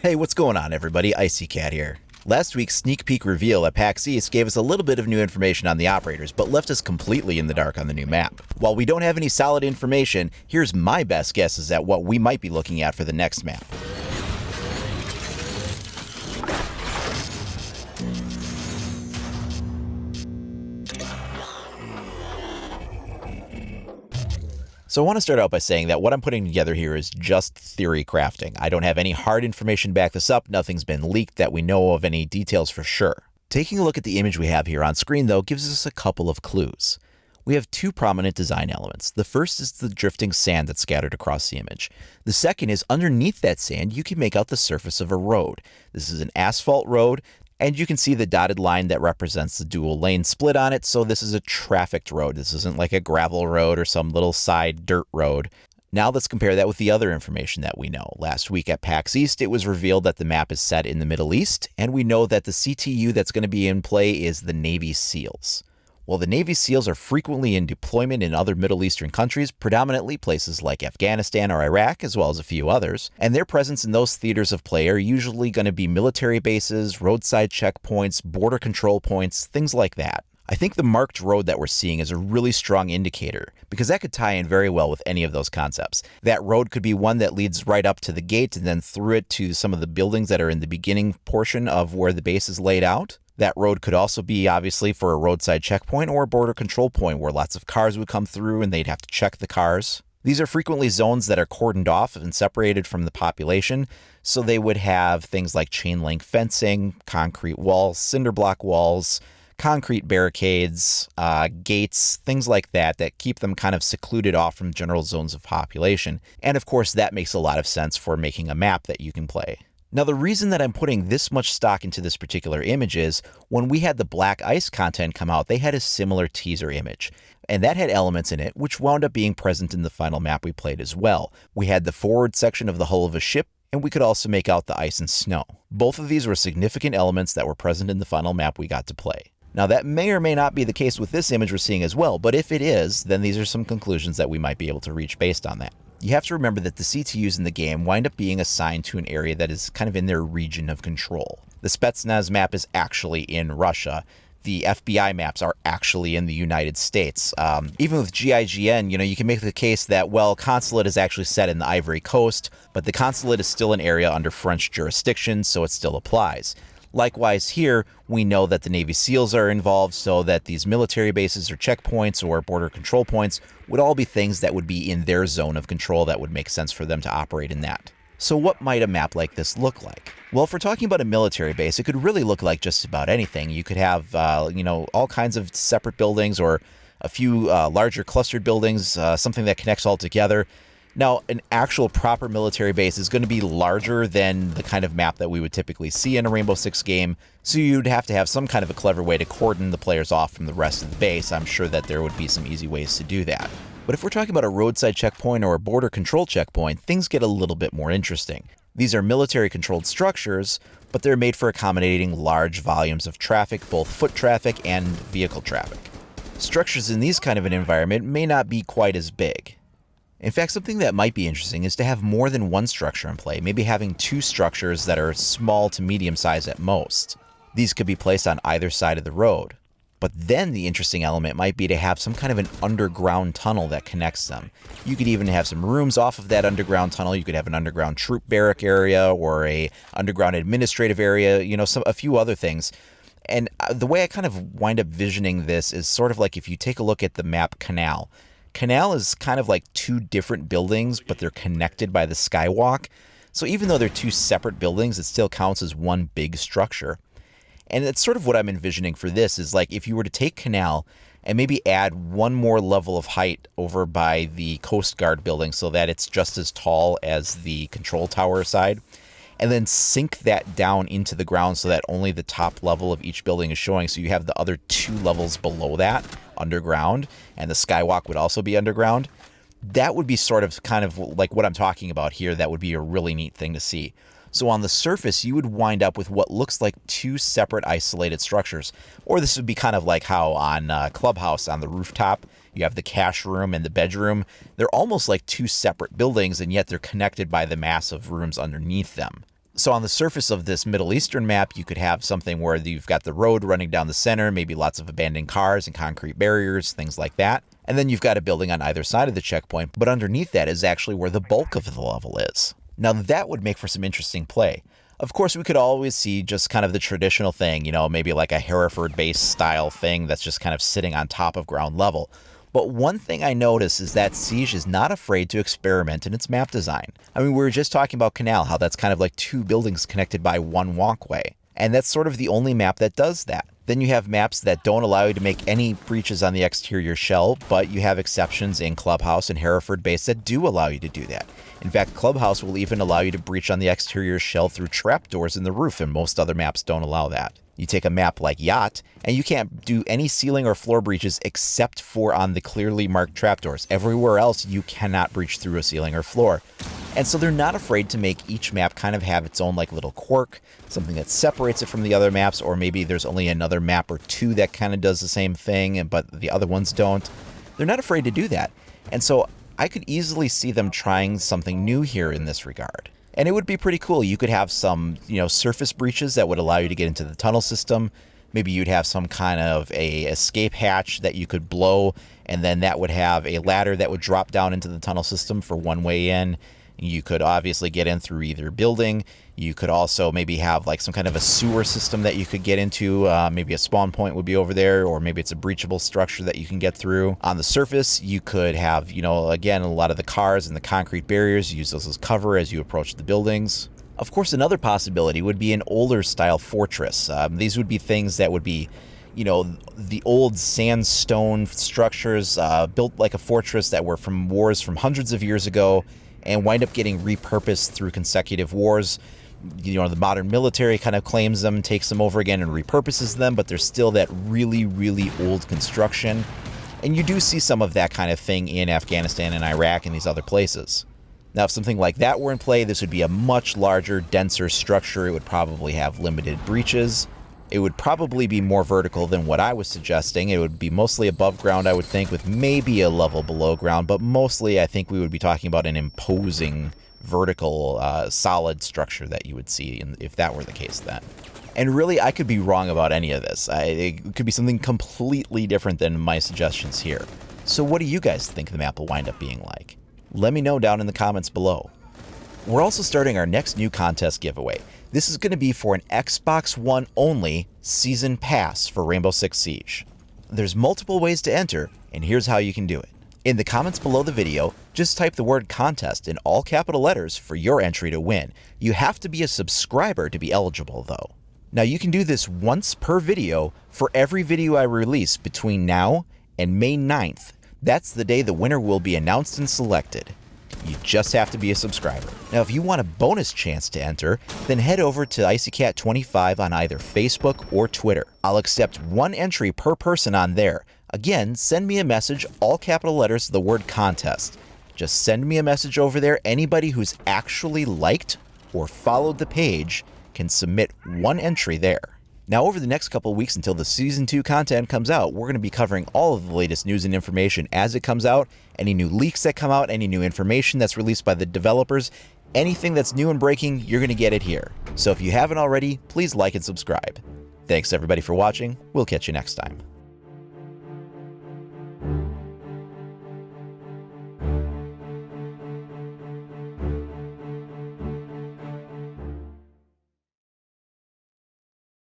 Hey, what's going on, everybody? Icy Cat here. Last week's sneak peek reveal at PAX East gave us a little bit of new information on the operators, but left us completely in the dark on the new map. While we don't have any solid information, here's my best guesses at what we might be looking at for the next map. So I want to start out by saying that what I'm putting together here is just theory crafting. I don't have any hard information to back this up. Nothing's been leaked that we know of any details for sure. Taking a look at the image we have here on screen, though, gives us a couple of clues. We have two prominent design elements. The first is the drifting sand that's scattered across the image. The second is underneath that sand, you can make out the surface of a road. This is an asphalt road, and you can see the dotted line that represents the dual lane split on it, so this is a trafficked road. This isn't like a gravel road or some little side dirt road. Now let's compare that with the other information that we know. Last week at PAX East, it was revealed that the map is set in the Middle East, and we know that the CTU that's going to be in play is the Navy SEALs. Well, the Navy SEALs are frequently in deployment in other Middle Eastern countries, predominantly places like Afghanistan or Iraq, as well as a few others, and their presence in those theaters of play are usually going to be military bases, roadside checkpoints, border control points, things like that. I think the marked road that we're seeing is a really strong indicator, because that could tie in very well with any of those concepts. That road could be one that leads right up to the gate and then through it to some of the buildings that are in the beginning portion of where the base is laid out. That road could also be obviously for a roadside checkpoint or a border control point where lots of cars would come through and they'd have to check the cars. These are frequently zones that are cordoned off and separated from the population, so they would have things like chain link fencing, concrete walls, cinder block walls, concrete barricades, gates, things like that keep them kind of secluded off from general zones of population. And of course, that makes a lot of sense for making a map that you can play. Now, the reason that I'm putting this much stock into this particular image is when we had the Black Ice content come out, they had a similar teaser image. And that had elements in it which wound up being present in the final map we played as well. We had the forward section of the hull of a ship, and we could also make out the ice and snow. Both of these were significant elements that were present in the final map we got to play. Now, that may or may not be the case with this image we're seeing as well, but if it is, then these are some conclusions that we might be able to reach based on that. You have to remember that the CTUs in the game wind up being assigned to an area that is kind of in their region of control. The Spetsnaz map is actually in Russia. The FBI maps are actually in the United States. Even with GIGN, you can make the case that, well, Consulate is actually set in the Ivory Coast, but the Consulate is still an area under French jurisdiction, so it still applies. Likewise here, we know that the Navy SEALs are involved, so that these military bases or checkpoints or border control points would all be things that would be in their zone of control that would make sense for them to operate in that. So what might a map like this look like? Well, if we're talking about a military base, it could really look like just about anything. You could have, all kinds of separate buildings or a few larger clustered buildings, something that connects all together. Now, an actual proper military base is going to be larger than the kind of map that we would typically see in a Rainbow Six game, so you'd have to have some kind of a clever way to cordon the players off from the rest of the base. I'm sure that there would be some easy ways to do that. But if we're talking about a roadside checkpoint or a border control checkpoint, things get a little bit more interesting. These are military-controlled structures, but they're made for accommodating large volumes of traffic, both foot traffic and vehicle traffic. Structures in these kind of an environment may not be quite as big. In fact, something that might be interesting is to have more than one structure in play, maybe having two structures that are small to medium size at most. These could be placed on either side of the road. But then the interesting element might be to have some kind of an underground tunnel that connects them. You could even have some rooms off of that underground tunnel. You could have an underground troop barrack area or a underground administrative area, a few other things. And the way I kind of wind up visioning this is sort of like if you take a look at the map Canal. Canal is kind of like two different buildings, but they're connected by the skywalk. So even though they're two separate buildings, it still counts as one big structure. And it's sort of what I'm envisioning for this is like if you were to take Canal and maybe add one more level of height over by the Coast Guard building so that it's just as tall as the control tower side, and then sink that down into the ground so that only the top level of each building is showing. So you have the other two levels below that underground, and the skywalk would also be underground. That would be sort of kind of like what I'm talking about here. That would be a really neat thing to see. So on the surface, you would wind up with what looks like two separate isolated structures. Or this would be kind of like how on Clubhouse on the rooftop, you have the cash room and the bedroom. They're almost like two separate buildings, and yet they're connected by the mass of rooms underneath them. So on the surface of this Middle Eastern map, you could have something where you've got the road running down the center, maybe lots of abandoned cars and concrete barriers, things like that. And then you've got a building on either side of the checkpoint, but underneath that is actually where the bulk of the level is. Now that would make for some interesting play. Of course, we could always see just kind of the traditional thing, maybe like a Hereford-based style thing that's just kind of sitting on top of ground level. But one thing I notice is that Siege is not afraid to experiment in its map design. I mean, we were just talking about Canal, how that's kind of like two buildings connected by one walkway. And that's sort of the only map that does that. Then you have maps that don't allow you to make any breaches on the exterior shell, but you have exceptions in Clubhouse and Hereford Base that do allow you to do that. In fact, Clubhouse will even allow you to breach on the exterior shell through trapdoors in the roof, and most other maps don't allow that. You take a map like Yacht, and you can't do any ceiling or floor breaches except for on the clearly marked trapdoors. Everywhere else, you cannot breach through a ceiling or floor. And so they're not afraid to make each map kind of have its own like little quirk, something that separates it from the other maps, or maybe there's only another map or two that kind of does the same thing, but the other ones don't. They're not afraid to do that. And so I could easily see them trying something new here in this regard. And it would be pretty cool. You could have some, surface breaches that would allow you to get into the tunnel system. Maybe you'd have some kind of a escape hatch that you could blow, and then that would have a ladder that would drop down into the tunnel system for one way in. You could obviously get in through either building. You could also maybe have like some kind of a sewer system that you could get into. Maybe a spawn point would be over there, or maybe it's a breachable structure that you can get through. On the surface, you could have, again, a lot of the cars and the concrete barriers. Use those as cover as you approach the buildings. Of course, another possibility would be an older style fortress. These would be things that would be, the old sandstone structures built like a fortress that were from wars from hundreds of years ago, and wind up getting repurposed through consecutive wars. The modern military kind of claims them, takes them over again and repurposes them, but there's still that really, really old construction. And you do see some of that kind of thing in Afghanistan and Iraq and these other places. Now, if something like that were in play, this would be a much larger, denser structure. It would probably have limited breaches. It would probably be more vertical than what I was suggesting. It would be mostly above ground, I would think, with maybe a level below ground, but mostly I think we would be talking about an imposing vertical solid structure that you would see if that were the case then. And really, I could be wrong about any of this. It could be something completely different than my suggestions here. So what do you guys think the map will wind up being like? Let me know down in the comments below. We're also starting our next new contest giveaway. This is going to be for an Xbox One only season pass for Rainbow Six Siege. There's multiple ways to enter, and here's how you can do it. In the comments below the video, just type the word contest in all capital letters for your entry to win. You have to be a subscriber to be eligible though. Now you can do this once per video for every video I release between now and May 9th. That's the day the winner will be announced and selected. You just have to be a subscriber. Now, if you want a bonus chance to enter, then head over to IcyCat25 on either Facebook or Twitter. I'll accept one entry per person on there. Again, send me a message, all capital letters, the word contest. Just send me a message over there. Anybody who's actually liked or followed the page can submit one entry there. Now, over the next couple of weeks until the Season 2 content comes out, we're going to be covering all of the latest news and information as it comes out, any new leaks that come out, any new information that's released by the developers, anything that's new and breaking, you're going to get it here. So if you haven't already, please like and subscribe. Thanks everybody for watching. We'll catch you next time.